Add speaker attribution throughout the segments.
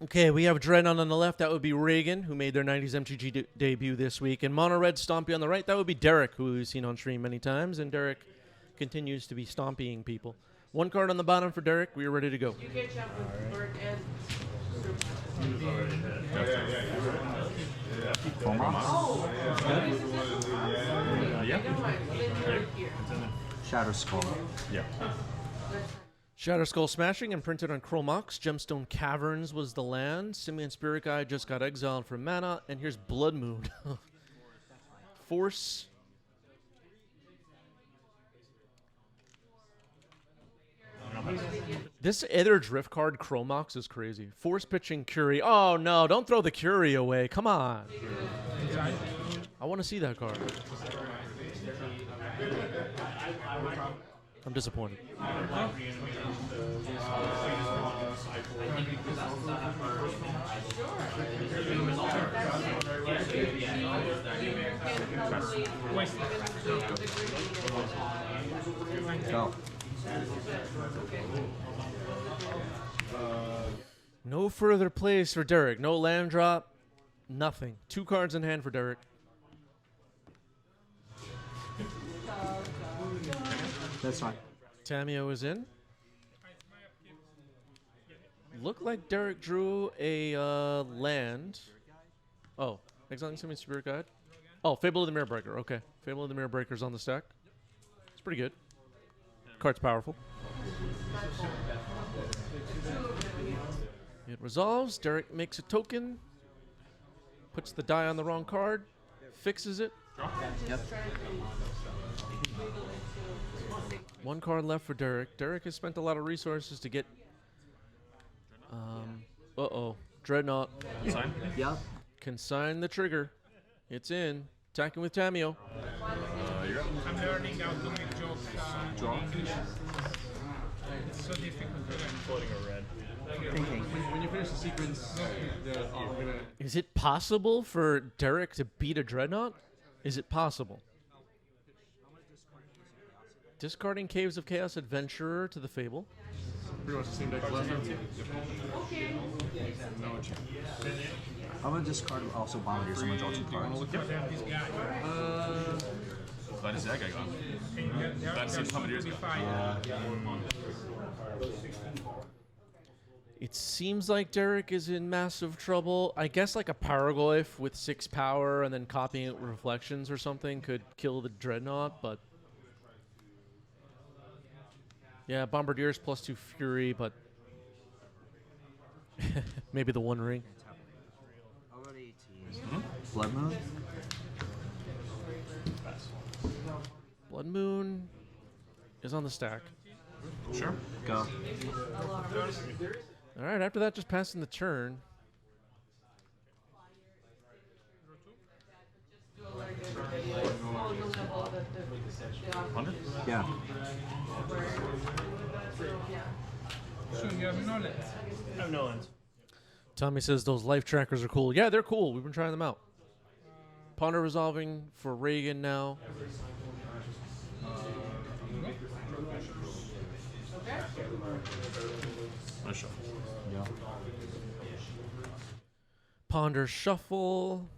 Speaker 1: Okay, we have Dreadnought on the left. That would be Reagan, who made their 90s MTG debut this week. And Mono Red Stompy on the right. That would be Derek, who we've seen on stream many times. And Derek continues to be stompying people. One card on the bottom for Derek. We are ready to go.
Speaker 2: You can chat with Bert and
Speaker 3: Shadow Skull.
Speaker 4: Yeah.
Speaker 1: Shatter Skull smashing and printed on Chromox. Gemstone Caverns was the land. Simian Spirit Guide just got exiled from mana. And here's Blood Moon. Force. This Ether Drift card, Chromox, is crazy. Force pitching Curie. Oh, no. Don't throw the Curie away. Come on. I want to see that card. I'm disappointed.
Speaker 3: Go.
Speaker 1: No further plays for Derek. No land drop. Nothing. 2 cards in hand for Derek.
Speaker 3: That's fine.
Speaker 1: Tamio is in. Looked like Derek drew a land. Oh, Exiling Simian Spirit Guide. Oh, Fable of the Mirror Breaker. Okay. Fable of the Mirror Breaker's on the stack. It's pretty good. Card's powerful. It resolves. Derek makes a token. Puts the die on the wrong card. Fixes it.
Speaker 3: Yep.
Speaker 1: 1 card left for Derek. Derek has spent a lot of resources to get... Dreadnought.
Speaker 4: Sign?
Speaker 3: Yep.
Speaker 1: Consign the trigger. It's in. Attacking with Tamio.
Speaker 4: You're up.
Speaker 5: I'm learning how to make jokes.
Speaker 4: Draw.
Speaker 5: It's so difficult to learn.
Speaker 4: Floating a red.
Speaker 3: Thinking.
Speaker 6: When you finish the sequence, I'm gonna.
Speaker 1: Is it possible for Derek to beat a Dreadnought? Is it possible? Discarding Caves of Chaos Adventurer to the Fable.
Speaker 6: Pretty much the same deck as last time too. No chance.
Speaker 3: I'm gonna discard also Bombardier, so I'm gonna draw 2 cards.
Speaker 5: This guy.
Speaker 4: Glad to see that guy gone.
Speaker 5: That's
Speaker 4: seen how many years ago.
Speaker 1: It seems like Derek is in massive trouble. I guess like a Paraglyph with 6 power and then copying it with Reflections or something could kill the Dreadnought, but... Yeah, Bombardier's +2 Fury, but... maybe the 1 ring.
Speaker 3: I'll go to 18. Blood Moon?
Speaker 1: Blood Moon is on the stack.
Speaker 4: Sure.
Speaker 3: Go.
Speaker 1: All right, after that, just passing the turn.
Speaker 3: Yeah.
Speaker 5: So you have knowledge.
Speaker 4: I have no lands.
Speaker 1: Tommy says those life trackers are cool. Yeah, they're cool. We've been trying them out. Ponder resolving for Reagan now.
Speaker 4: Nice shuffle.
Speaker 3: Yeah.
Speaker 1: Ponder shuffle.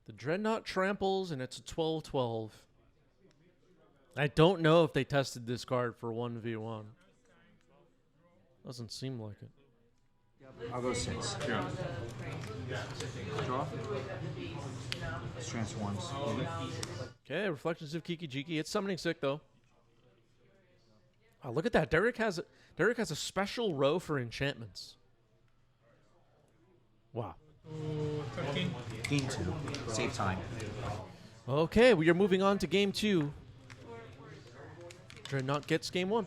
Speaker 1: The Dreadnought tramples, and it's a 12-12. I don't know if they tested this card for 1v1. Doesn't seem like it.
Speaker 3: I'll go 6.
Speaker 4: Yeah.
Speaker 3: Draw. Strength 1s.
Speaker 1: Okay, Reflections of Kiki Jiki. It's summoning sick though. Oh, look at that. Derek has a special row for enchantments. Wow.
Speaker 5: 13.
Speaker 3: Game 2. Save time.
Speaker 1: Okay, we are moving on to game 2. Dreadnought gets game 1.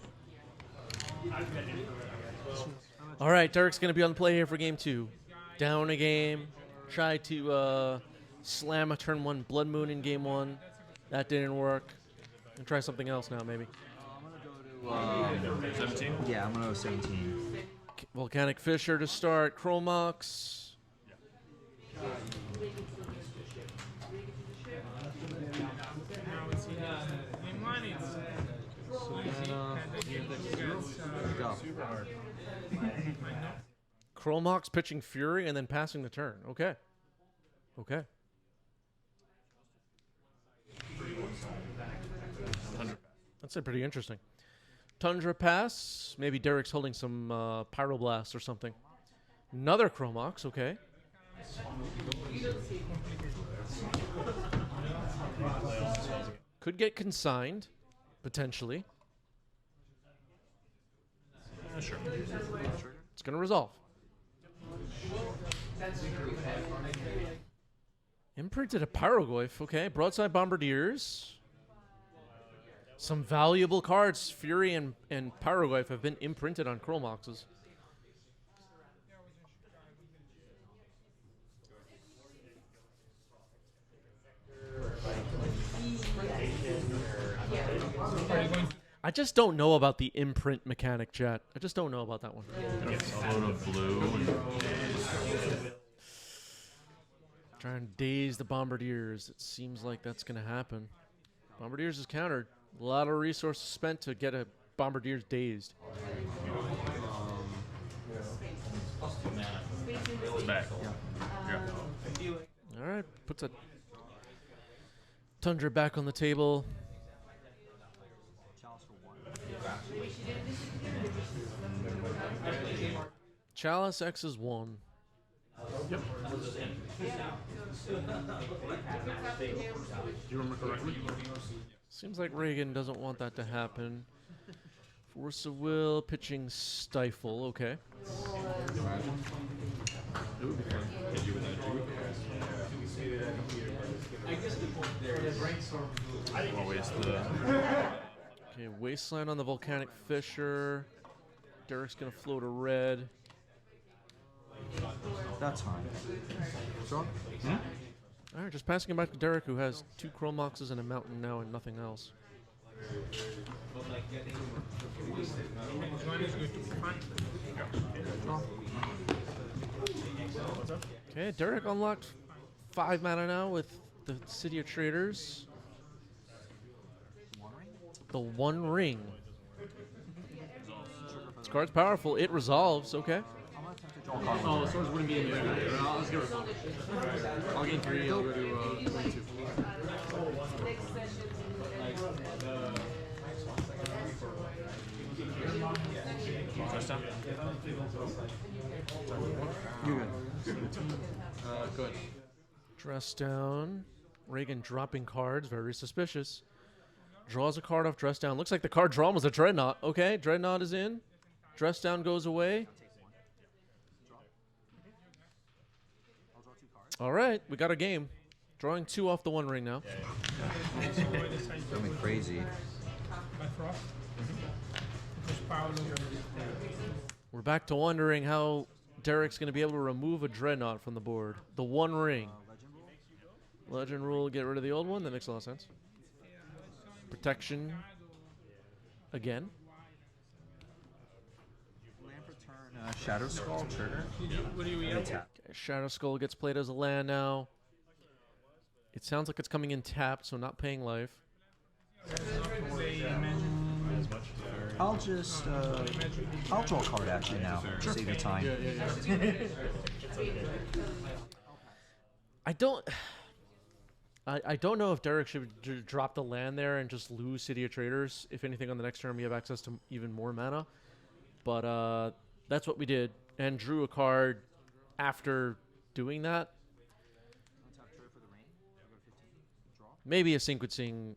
Speaker 1: All right, Derek's going to be on play here for game 2. Down a game. Try to slam a turn 1 Blood Moon in game 1. That didn't work. And try something else now, maybe.
Speaker 3: I'm gonna go to
Speaker 4: 17?
Speaker 3: Yeah, I'm gonna go 17.
Speaker 1: Volcanic Fisher to start. Chromox.
Speaker 5: Now it's in game 1. It's
Speaker 3: Go.
Speaker 1: Chromox pitching Fury and then passing the turn. Okay. Okay. That's pretty interesting. Tundra pass. Maybe Derek's holding some Pyroblast or something. Another Chromox. Okay. Could get consigned, potentially.
Speaker 4: Sure.
Speaker 1: It's going to resolve. Imprinted a Pyrogoyf. Okay. Broadside Bombardiers. Some valuable cards, Fury and Pyrogoyf, have been imprinted on Chromoxes. I just don't know about the imprint mechanic, chat. I just don't know about that one.
Speaker 4: A load of blue.
Speaker 1: Trying to daze the Bombardiers. It seems like that's going to happen. Bombardiers is countered. A lot of resources spent to get a Bombardiers dazed.
Speaker 4: Back. Yeah.
Speaker 1: All right, puts a Tundra back on the table. Chalice X is 1.
Speaker 6: Yep. Do you remember correctly?
Speaker 1: Seems like Reagan doesn't want that to happen. Force of Will, pitching Stifle. Okay.
Speaker 6: It would be fun.
Speaker 4: I'll waste the.
Speaker 1: Okay, Wasteland on the Volcanic Fisher. Derek's gonna float a red.
Speaker 3: That's fine.
Speaker 6: Strong?
Speaker 1: All right, just passing it back to Derek, who has 2 Chromoxes and a mountain now and nothing else. Okay, Derek unlocked 5 mana now with the City of Traders. The One Ring. This card's powerful. It resolves. Okay.
Speaker 6: Oh, swords wouldn't be in there. Let's give it a I'll gain 3. I'll go to 22.
Speaker 4: Touchdown?
Speaker 3: You're good.
Speaker 6: Go ahead.
Speaker 1: Dress down. Reagan dropping cards. Very suspicious. Draws a card off dress down. Looks like the card drawn was a Dreadnought. Okay, Dreadnought is in. Dress down goes away. All right, we got a game. Drawing 2 off the One Ring now.
Speaker 3: Going crazy.
Speaker 1: We're back to wondering how Derek's going to be able to remove a Dreadnought from the board. The One Ring. Legend rule, get rid of the old one. That makes a lot of sense. Protection. Again.
Speaker 3: Land for turn. Shadow Skull trigger.
Speaker 5: What do you eat?
Speaker 1: Shadow Skull gets played as a land now. It sounds like it's coming in tapped, so not paying life.
Speaker 3: I'll just I'll draw a card actually now. Save the time.
Speaker 1: I don't know if Derek should drop the land there and just lose City of Traders. If anything, on the next turn we have access to even more mana. But that's what we did, and drew a card after doing that. Maybe a sequencing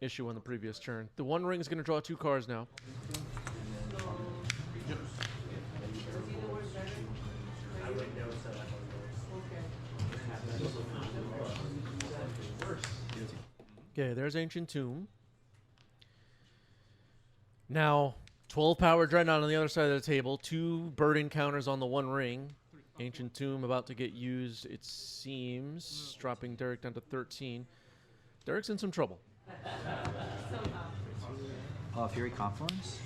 Speaker 1: issue on the previous turn. The One Ring is going to draw 2 cards now. Okay, there's Ancient Tomb. Now, 12 power Dreadnought on the other side of the table. 2 burden counters on the One Ring. Ancient Tomb about to get used, it seems. Dropping Derek down to 13. Derek's in some trouble.
Speaker 3: Fury Confluence.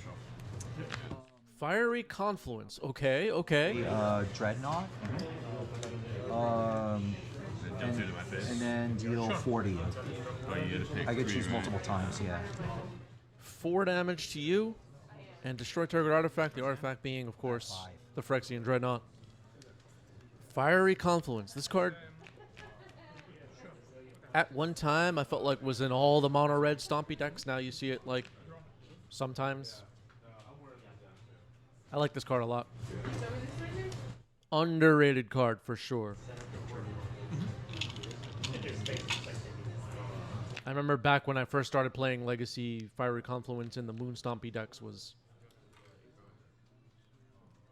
Speaker 1: Fiery Confluence. Okay, okay.
Speaker 3: Dreadnought.
Speaker 4: Comes into my face.
Speaker 3: And then deal 4 to you.
Speaker 4: Oh, you get to pick
Speaker 3: I could
Speaker 4: 3,
Speaker 3: choose
Speaker 4: right?
Speaker 3: multiple times, yeah.
Speaker 1: 4 damage to you, and destroy target artifact. The artifact being, of course, the Phyrexian Dreadnought. Fiery Confluence. This card, at one time, I felt like was in all the mono red Stompy decks. Now you see it like sometimes. I like this card a lot. Underrated card for sure. I remember back when I first started playing Legacy, Fiery Confluence in the Moon Stompy decks was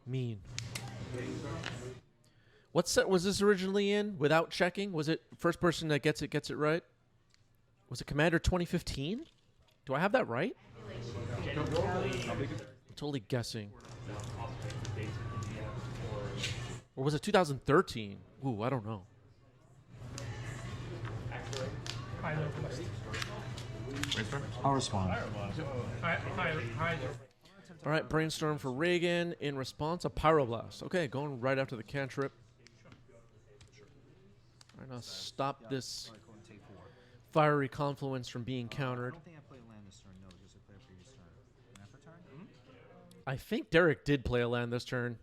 Speaker 1: mean. What set was this originally in? Without checking, was it first person that gets it right? Was it Commander 2015? Do I have that right? I'm totally guessing. Or was it 2013? Ooh, I don't know.
Speaker 3: I'll respond.
Speaker 1: All right, Brainstorm for Reagan. In response, a Pyroblast. Okay, going right after the cantrip. All right, now stop this Fiery Confluence from being countered.
Speaker 3: I don't think I played land this turn, no, just I played a previous turn. Land for turn?
Speaker 1: I think Derek did play a land this turn.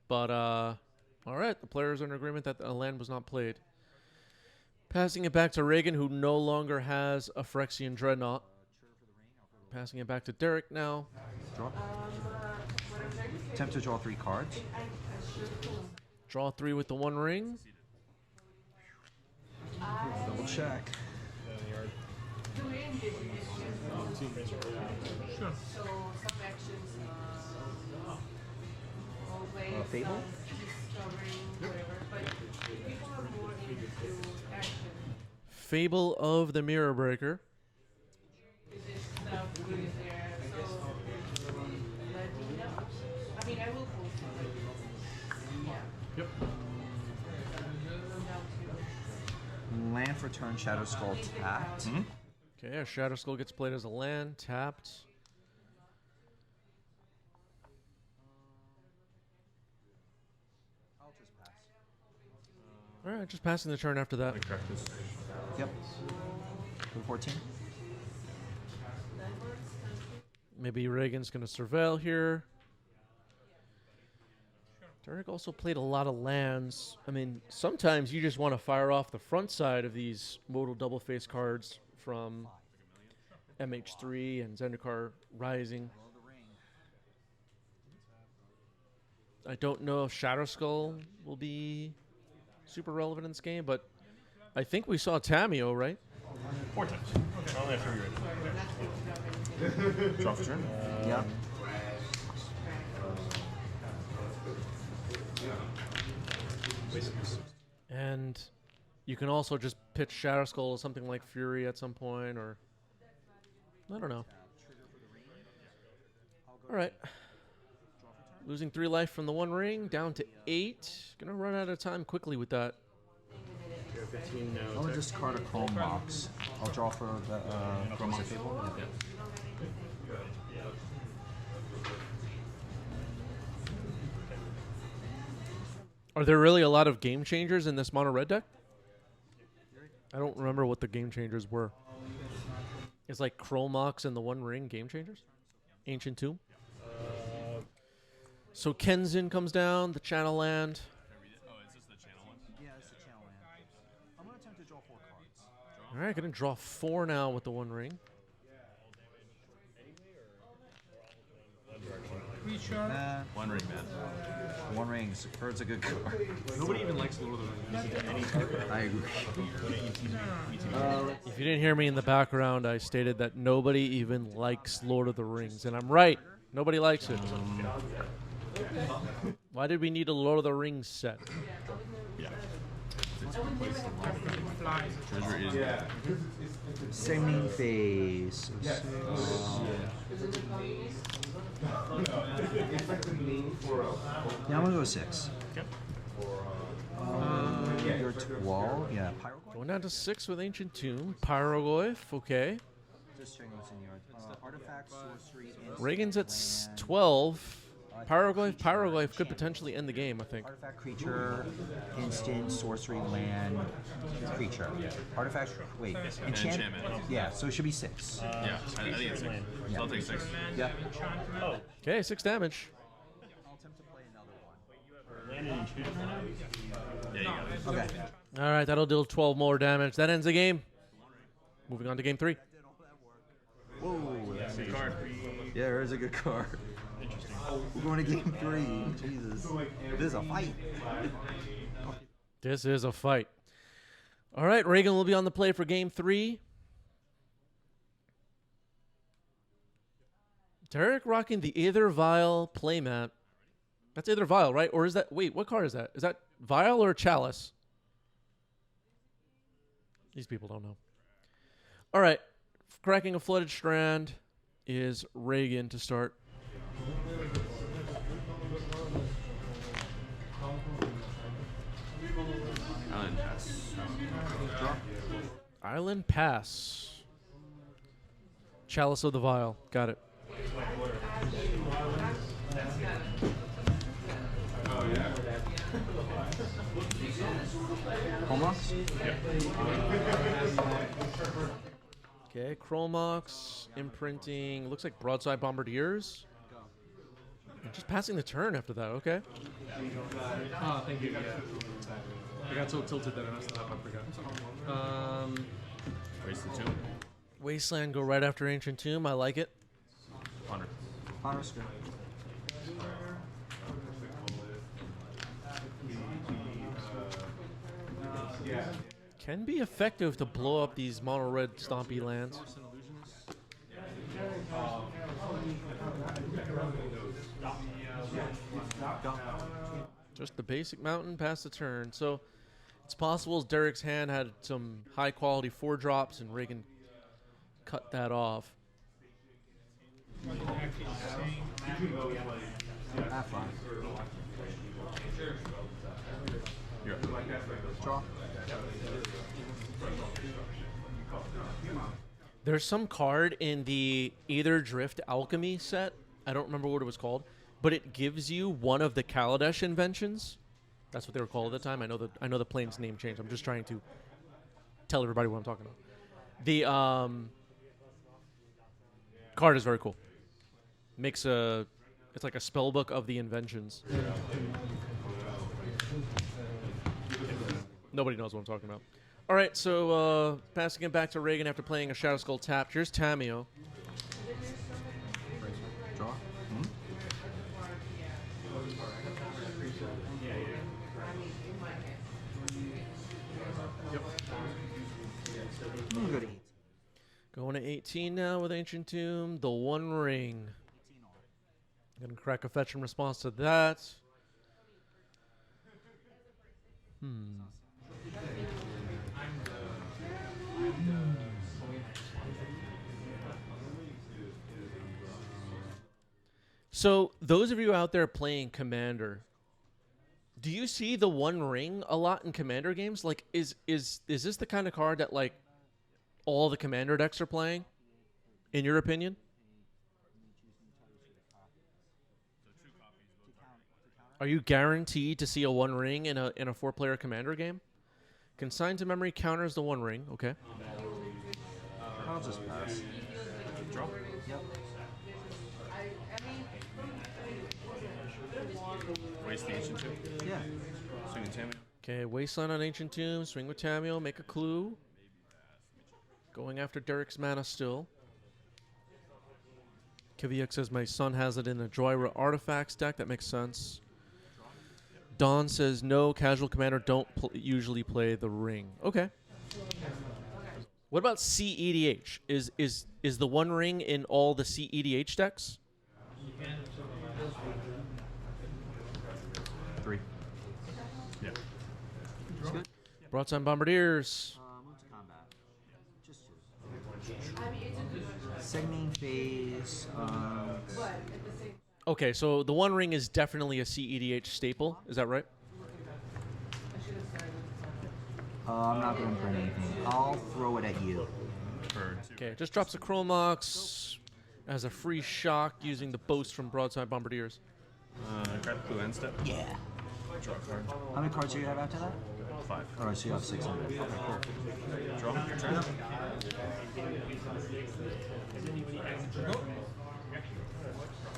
Speaker 1: But, all right, the players are in agreement that a land was not played. Passing it back to Reagan, who no longer has a Phyrexian Dreadnought. Passing it back to Derek now.
Speaker 3: Draw. Attempt to draw 3 cards.
Speaker 1: Draw 3 with the 1 ring.
Speaker 3: Double check.
Speaker 5: Sure.
Speaker 2: So some actions, always
Speaker 3: Fable?
Speaker 2: discovering whatever, but people are more into action.
Speaker 1: Fable of the Mirror Breaker.
Speaker 2: Is this stuff good there? So let me know. I mean, I will post it. Yeah.
Speaker 6: Yep.
Speaker 3: Land for turn, Shadow Skull tapped.
Speaker 1: Okay, a Shadow Skull gets played as a land, tapped.
Speaker 3: I'll just pass.
Speaker 1: All right, just passing the turn after that.
Speaker 4: Like practice.
Speaker 3: Yep. 14.
Speaker 1: Maybe Reagan's going to surveil here. Derek also played a lot of lands. I mean, sometimes you just want to fire off the front side of these modal double face cards from MH3 and Zendikar Rising. I don't know if Shadow Skull will be super relevant in this game, but I think we saw Tameo, right?
Speaker 4: 4 times. Okay. Only after you're ready. Draw for turn.
Speaker 3: Yeah.
Speaker 1: And you can also just pitch Shadow Skull or something like Fury at some point, or I don't know. All right. Losing 3 life from the 1 ring, down to 8. Gonna run out of time quickly with that.
Speaker 3: I'm going to discard a Chrome Box. I'll draw for the Chrome Box Fable. Yeah.
Speaker 1: Are there really a lot of game changers in this mono red deck? I don't remember what the game changers were. It's like Chromox and the 1 ring game changers? Ancient Tomb? So Kenzin comes down, the channel land.
Speaker 4: Oh, is this the channel one?
Speaker 3: Yeah, it's the channel land. I'm going to attempt to draw 4 cards.
Speaker 1: All right, gonna draw 4 now with the 1 ring.
Speaker 3: Nah,
Speaker 4: 1 ring, man.
Speaker 3: 1 ring. Bird's a good card.
Speaker 6: Nobody even likes Lord of the Rings.
Speaker 3: I agree.
Speaker 1: If you didn't hear me in the background, I stated that nobody even likes Lord of the Rings, and I'm right. Nobody likes it. Why did we need a Lord of the Rings set?
Speaker 4: Yeah. Treasure is bad.
Speaker 3: Same phase. Yeah, I'm going to go 6.
Speaker 4: Okay.
Speaker 3: You're 12. Yeah, Pyro.
Speaker 1: Going down to 6 with Ancient Tomb. Pyrogoyf, okay.
Speaker 3: Just checking what's in your artifacts, sorcery, instant,
Speaker 1: Reagan's at
Speaker 3: land.
Speaker 1: 12. Pyroglyph could potentially end the game, I think.
Speaker 3: Artifact creature, instant, sorcery, land, creature. Artifact, wait, enchantment. Yeah, so it should be 6.
Speaker 6: Yeah, I think it's 6.
Speaker 3: Yeah.
Speaker 6: I'll take 6.
Speaker 3: Yeah.
Speaker 1: Okay, 6 damage.
Speaker 3: I'll attempt to play another one.
Speaker 4: Landed enchantment right now?
Speaker 6: Yeah, you got it.
Speaker 3: Okay.
Speaker 1: All right, that'll deal 12 more damage. That ends the game. Moving on to game 3.
Speaker 3: Whoa, that's
Speaker 4: Good card.
Speaker 3: yeah, there's a good card.
Speaker 4: Interesting.
Speaker 3: We're going to game 3. Jesus. This is a fight.
Speaker 1: This is a fight. All right, Reagan will be on the play for game 3. Derek rocking the Aether Vial playmat. That's Aether Vial, right? Or is that... Wait, what card is that? Is that Vial or Chalice? These people don't know. All right. Cracking a Flooded Strand is Reagan to start.
Speaker 6: Island Pass.
Speaker 1: Island Pass. Chalice of the Vial. Got it.
Speaker 3: Home rocks?
Speaker 1: Okay, Chromox, imprinting, looks like Broadside Bombardiers. And just passing the turn after that, okay.
Speaker 6: Oh, thank you. I got so tilted that I messed it up. I forgot. Wasted 2.
Speaker 1: Wasteland, go right after Ancient Tomb, I like it.
Speaker 6: Honor.
Speaker 3: Honor's good.
Speaker 1: Can be effective to blow up these mono red stompy lands. Just the basic mountain, pass the turn. So it's possible Derek's hand had some high quality 4-drops and Reagan cut that off.
Speaker 3: Have fun.
Speaker 6: You're up.
Speaker 3: Draw.
Speaker 1: There's some card in the Aether Drift Alchemy set. I don't remember what it was called, but it gives you one of the Kaladesh inventions. That's what they were called at the time. I know the plane's name changed. I'm just trying to tell everybody what I'm talking about. The card is very cool. It's like a spell book of the inventions. Nobody knows what I'm talking about. All right, so passing it back to Reagan after playing a Shadow Skull tap. Here's Tameo.
Speaker 3: Draw. Go to 8.
Speaker 1: Going to 18 now with Ancient Tomb. The One Ring. Gonna crack a fetch in response to that. So, those of you out there playing Commander, do you see the One Ring a lot in Commander games? Like, is this the kind of card that, like, all the Commander decks are playing, in your opinion? Are you guaranteed to see a One Ring in a 4-player Commander game? Consign to memory counters the One Ring. Okay.
Speaker 3: I'll just pass.
Speaker 6: Draw.
Speaker 3: Yep.
Speaker 6: Waste the Ancient Tomb.
Speaker 3: Yeah.
Speaker 6: Swing and Tammy.
Speaker 1: Okay, Wasteland on Ancient Tomb. Swing with Tameo. Make a clue. Going after Derek's mana still. Kiviak says my son has it in a Joyra Artifacts deck. That makes sense. Dawn says no, casual commander don't usually play the ring. Okay. What about CEDH? Is the One Ring in all the CEDH decks?
Speaker 3: 3.
Speaker 6: Yeah.
Speaker 1: Broadside Bombardiers.
Speaker 3: Move to combat. Just Signaling phase.
Speaker 1: Okay, so the One Ring is definitely a CEDH staple. Is that right?
Speaker 3: I'm not going to print anything. I'll throw it at you.
Speaker 1: Okay, just drops a Chromox as a free shock using the boast from Broadside Bombardiers.
Speaker 4: Grab clue end step.
Speaker 3: Yeah.
Speaker 4: Draw a card.
Speaker 3: How many cards do you have after that?
Speaker 4: 5.
Speaker 3: Alright, so you have 600. Okay, cool.
Speaker 4: Draw. Your turn.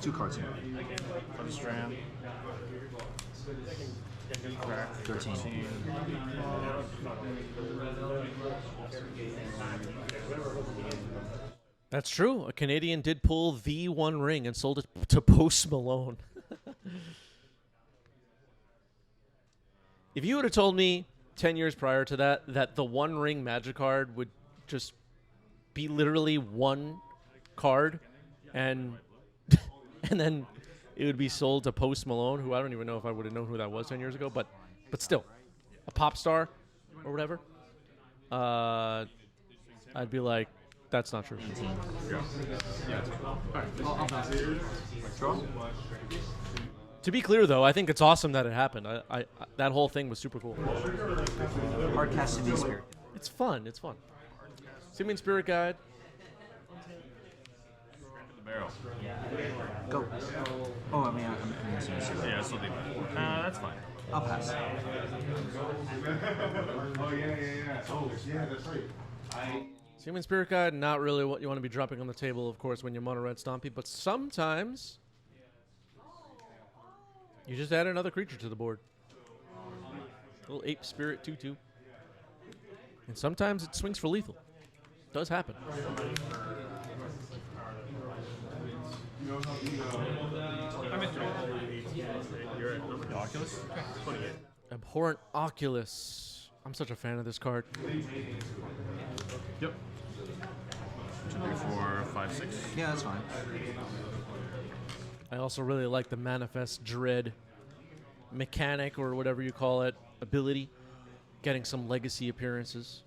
Speaker 3: Two cards here.
Speaker 4: For the strand. Crack.
Speaker 3: 13.
Speaker 1: That's true. A Canadian did pull the One Ring and sold it to Post Malone. If you would have told me 10 years prior to that that the One Ring Magic card would just be literally one card and and then it would be sold to Post Malone, who I don't even know if I would have known who that was 10 years ago, but still, a pop star or whatever, I'd be like, that's not true.
Speaker 6: I'll pass it. Draw.
Speaker 1: To be clear, though, I think it's awesome that it happened. I that whole thing was super cool.
Speaker 3: Hard cast Simian Spirit.
Speaker 1: It's fun. It's fun. Simian Spirit Guide.
Speaker 4: The barrel.
Speaker 3: Go. Oh, I mean, I'm Simian Spirit.
Speaker 4: Yeah, I still need that. That's fine.
Speaker 3: I'll pass.
Speaker 1: Simian Spirit Guide, not really what you want to be dropping on the table, of course, when you're mono red Stompy, but sometimes you just add another creature to the board. Little ape spirit 2/2. And sometimes it swings for lethal. Does happen.
Speaker 5: I'm interested.
Speaker 4: You're at the Oculus? 28.
Speaker 1: Abhorrent Oculus. I'm such a fan of this card.
Speaker 6: Yep.
Speaker 4: 2, 3, 4, 5, 6.
Speaker 3: Yeah, that's fine.
Speaker 1: I also really like the Manifest Dread mechanic, or whatever you call it, ability. Getting some legacy appearances.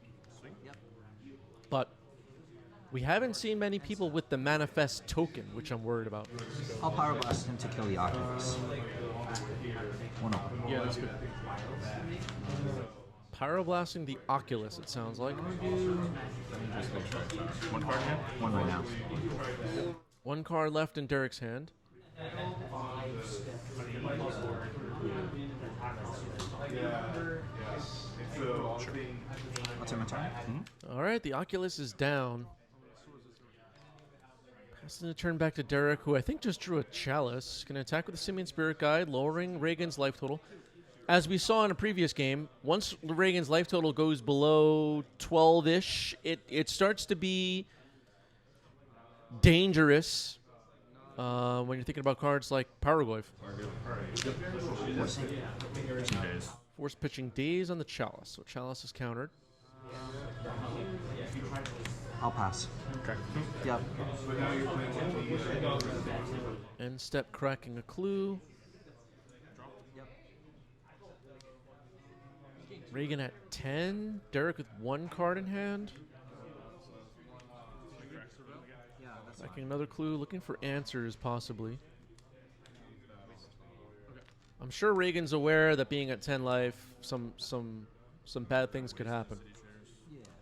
Speaker 1: But we haven't seen many people with the Manifest token, which I'm worried about.
Speaker 3: I'll Power Blast him to kill the Oculus. 1 open.
Speaker 6: Yeah, that's good.
Speaker 1: Pyroblasting the Oculus, it sounds like.
Speaker 4: One card again?
Speaker 3: 1 right now.
Speaker 1: One card left in Derek's hand.
Speaker 3: I'll take my turn.
Speaker 1: All right, the Oculus is down. Passing the turn back to Derek, who I think just drew a Chalice. Can attack with the Simian Spirit Guide, lowering Reagan's life total. As we saw in a previous game, once Reagan's life total goes below 12-ish, it starts to be dangerous when you're thinking about cards like Pyroglyph.
Speaker 4: 2 days.
Speaker 1: Force pitching Daze on the Chalice. So Chalice is countered.
Speaker 3: I'll pass.
Speaker 4: Okay.
Speaker 3: Yep.
Speaker 1: End step cracking a clue. Reagan at 10. Derek with 1 card in hand. Cracking another clue. Looking for answers, possibly. I'm sure Reagan's aware that being at 10 life, some bad things could happen.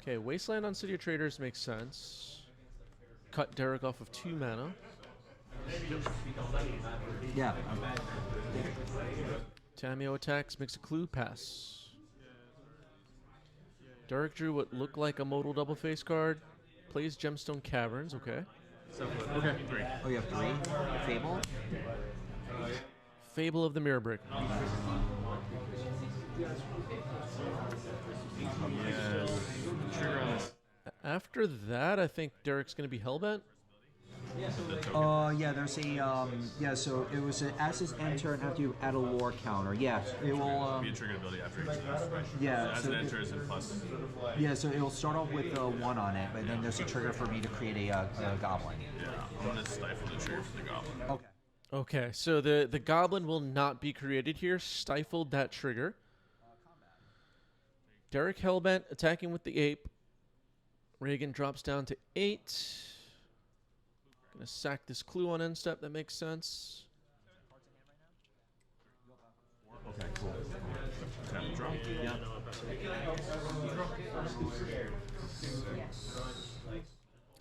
Speaker 1: Okay, Wasteland on City of Traders makes sense. Cut Derek off of 2 mana.
Speaker 3: Yeah.
Speaker 1: Tameo attacks, makes a clue, pass. Derek drew what looked like a modal double face card. Plays Gemstone Caverns, okay.
Speaker 6: Okay.
Speaker 4: 3.
Speaker 3: Oh, you have 3? Fable?
Speaker 1: Fable of the Mirror Break.
Speaker 4: Yes. Trigger on this.
Speaker 1: After that, I think Derek's going to be Hellbent.
Speaker 3: Yeah, there's a, yeah, so it was an as end turn after you add a war counter. Yeah, it will,
Speaker 4: Be a triggered ability after each turn.
Speaker 3: yeah,
Speaker 4: As
Speaker 3: so
Speaker 4: it enters and plus.
Speaker 3: yeah, so it'll start off with a 1 on it, but then there's a trigger for me to create a goblin.
Speaker 4: Yeah, I'm going to stifle the trigger for the goblin.
Speaker 3: Okay.
Speaker 1: Okay, so the Goblin will not be created here. Stifled that trigger. Derek Hellbent attacking with the Ape. Reagan drops down to 8. Gonna sack this clue on end step. That makes sense.
Speaker 3: Okay, cool.
Speaker 4: Tap and draw.
Speaker 3: Yeah.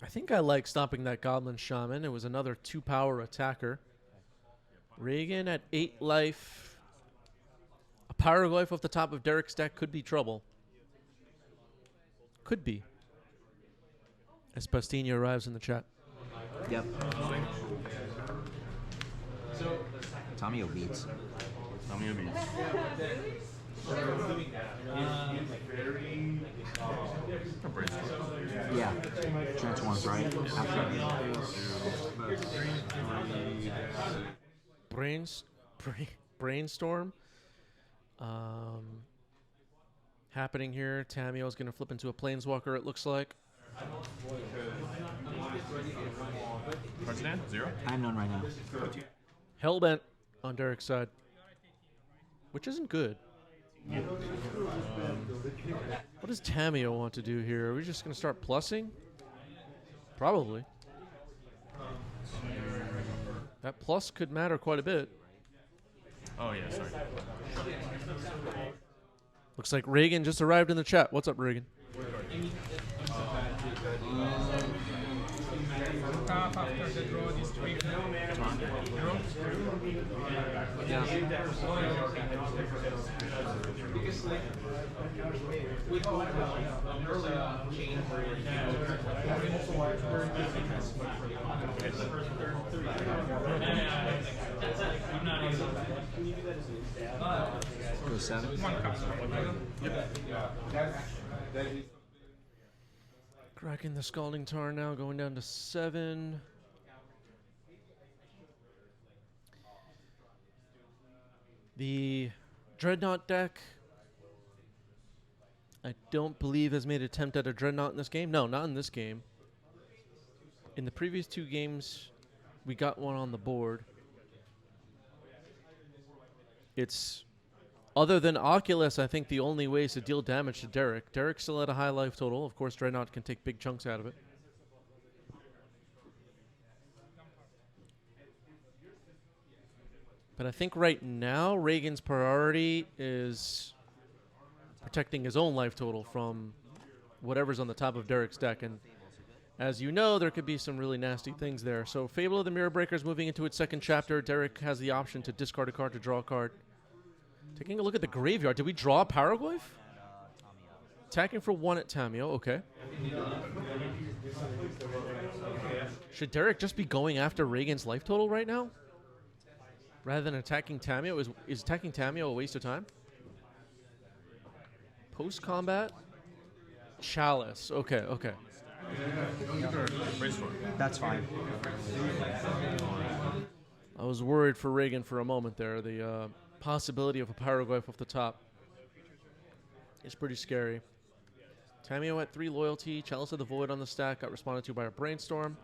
Speaker 1: I think I like stopping that Goblin Shaman. It was another 2-power attacker. Reagan at 8 life. A Pyroglyph off the top of Derek's deck could be trouble. Could be. As Pastina arrives in the chat.
Speaker 3: Yep. Tommy beats.
Speaker 4: Tommy beats.
Speaker 3: Yeah. Transforms, right? Absolutely.
Speaker 1: Brainstorm. Happening here. Tamio's going to flip into a Planeswalker, it looks like.
Speaker 4: Card stand? 0?
Speaker 3: I have none right now.
Speaker 1: Hellbent on Derek's side. Which isn't good. What does Tamio want to do here? Are we just going to start plussing? Probably. That plus could matter quite a bit.
Speaker 4: Oh, yeah, sorry.
Speaker 1: Looks like Reagan just arrived in the chat. What's up, Reagan?
Speaker 5: Tap after the draw this trigger.
Speaker 3: Go 7.
Speaker 1: Cracking the Scalding Tarn now, going down to 7. The Dreadnought deck, I don't believe has made an attempt at a Dreadnought in this game. No, not in this game. In the previous 2 games, we got one on the board. It's, other than Oculus, I think the only way is to deal damage to Derek. Derek's still at a high life total. Of course, Dreadnought can take big chunks out of it. But I think right now, Reagan's priority is protecting his own life total from whatever's on the top of Derek's deck. And as you know, there could be some really nasty things there. So Fable of the Mirror Breaker is moving into its second chapter. Derek has the option to discard a card to draw a card. Taking a look at the graveyard. Did we draw a Pyroglyph? Attacking for 1 at Tamio. Okay. Should Derek just be going after Reagan's life total right now? Rather than attacking Tamio? Is attacking Tamio a waste of time? Post-combat? Chalice. Okay, okay.
Speaker 3: That's fine.
Speaker 1: I was worried for Reagan for a moment there. The possibility of a Pyroglyph off the top is pretty scary. Tamio at 3 loyalty. Chalice of the Void on the stack. Got responded to by a Brainstorm.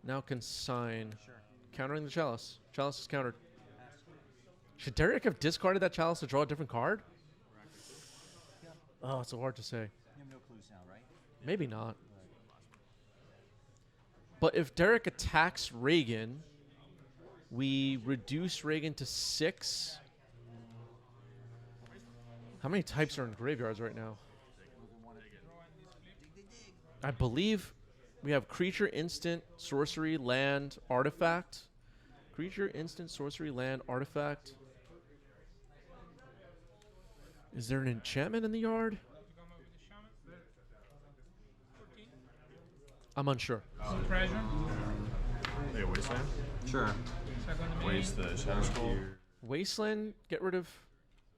Speaker 1: Now Consign. Countering the Chalice. Chalice is countered. Should Derek have discarded that Chalice to draw a different card? Oh, it's so hard to say.
Speaker 3: You have no clues now, right?
Speaker 1: Maybe not. But if Derek attacks Reagan, we reduce Reagan to 6. How many types are in graveyards right now? I believe we have creature, instant, sorcery, land, artifact. Creature, instant, sorcery, land, artifact. Is there an enchantment in the yard? I'm unsure.
Speaker 5: Treasure.
Speaker 4: Hey, Wasteland?
Speaker 3: Sure.
Speaker 5: Second
Speaker 4: Waste the Shadow Skull.
Speaker 1: Wasteland, get rid of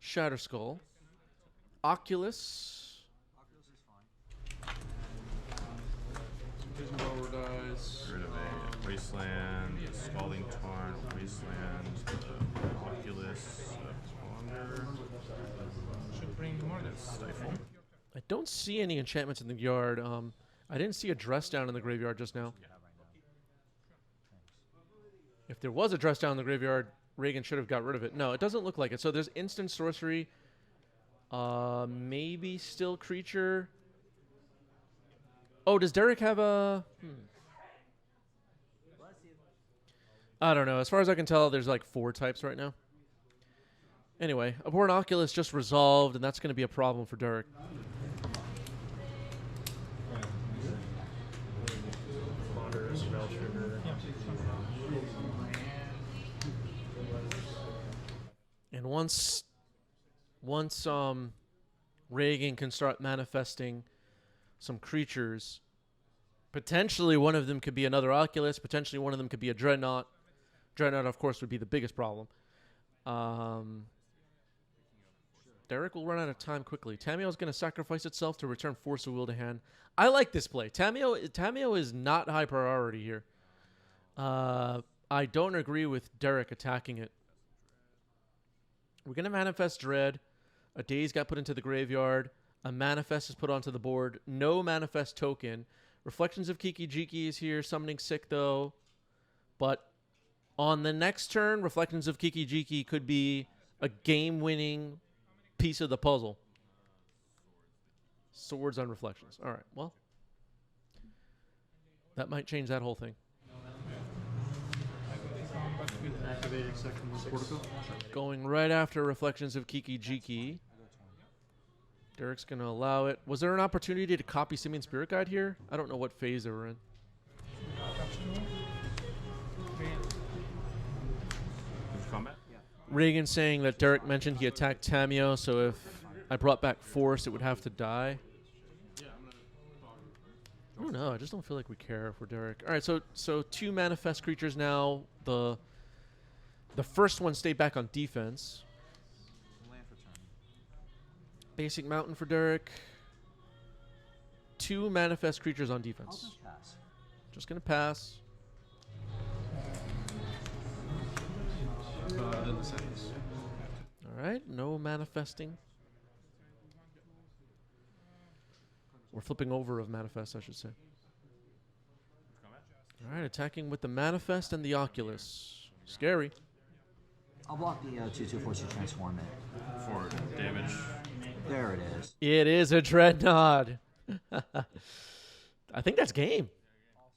Speaker 1: Shatterskull. Oculus.
Speaker 4: Get rid of a Wasteland, the Scalding Tarn, Wasteland, Oculus, Ponder.
Speaker 5: should bring more than
Speaker 4: Stifle.
Speaker 1: I don't see any enchantments in the yard. I didn't see a dress down in the graveyard just now. If there was a dress down in the graveyard, Reagan should have got rid of it. No, it doesn't look like it. So there's instant sorcery. Maybe still creature. Oh, does Derek have a... I don't know. As far as I can tell, there's like 4 types right now. Anyway, Abhorrent Oculus just resolved, and that's going to be a problem for Derek. once Reagan can start manifesting some creatures, potentially one of them could be another Oculus, potentially one of them could be a Dreadnought. Dreadnought, of course, would be the biggest problem. Derek will run out of time quickly. Tamiyo's going to sacrifice itself to return Force of Will to hand. I like this play. Tamiyo is not high priority here. I don't agree with Derek attacking it. We're going to manifest Dread. A Daze got put into the graveyard. A Manifest is put onto the board. No Manifest token. Reflections of Kiki-Jiki is here. Summoning Sick, though. But on the next turn, Reflections of Kiki-Jiki could be a game-winning piece of the puzzle. Swords on Reflections. All right, well. That might change that whole thing.
Speaker 6: Activating second Portico.
Speaker 1: Going right after Reflections of Kiki-Jiki. Derek's going to allow it. Was there an opportunity to copy Simian Spirit Guide here? I don't know what phase they were in.
Speaker 4: Combat?
Speaker 1: Reagan saying that Derek mentioned he attacked Tamiyo, so if I brought back Force, it would have to die. I don't know. I just don't feel like we care if we're Derek. All right, so 2 Manifest creatures now. The first one stayed back on defense. Basic Mountain for Derek. 2 Manifest creatures on defense. Just going to pass.
Speaker 6: In the seconds.
Speaker 1: All right, no manifesting. Or flipping over of Manifest, I should say. All right, attacking with the Manifest and the Oculus. Scary.
Speaker 3: I'll block the 2/2 force to transform it.
Speaker 4: For damage.
Speaker 3: There it is.
Speaker 1: It is a Dreadnought. I think that's game.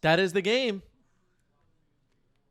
Speaker 1: That is the game.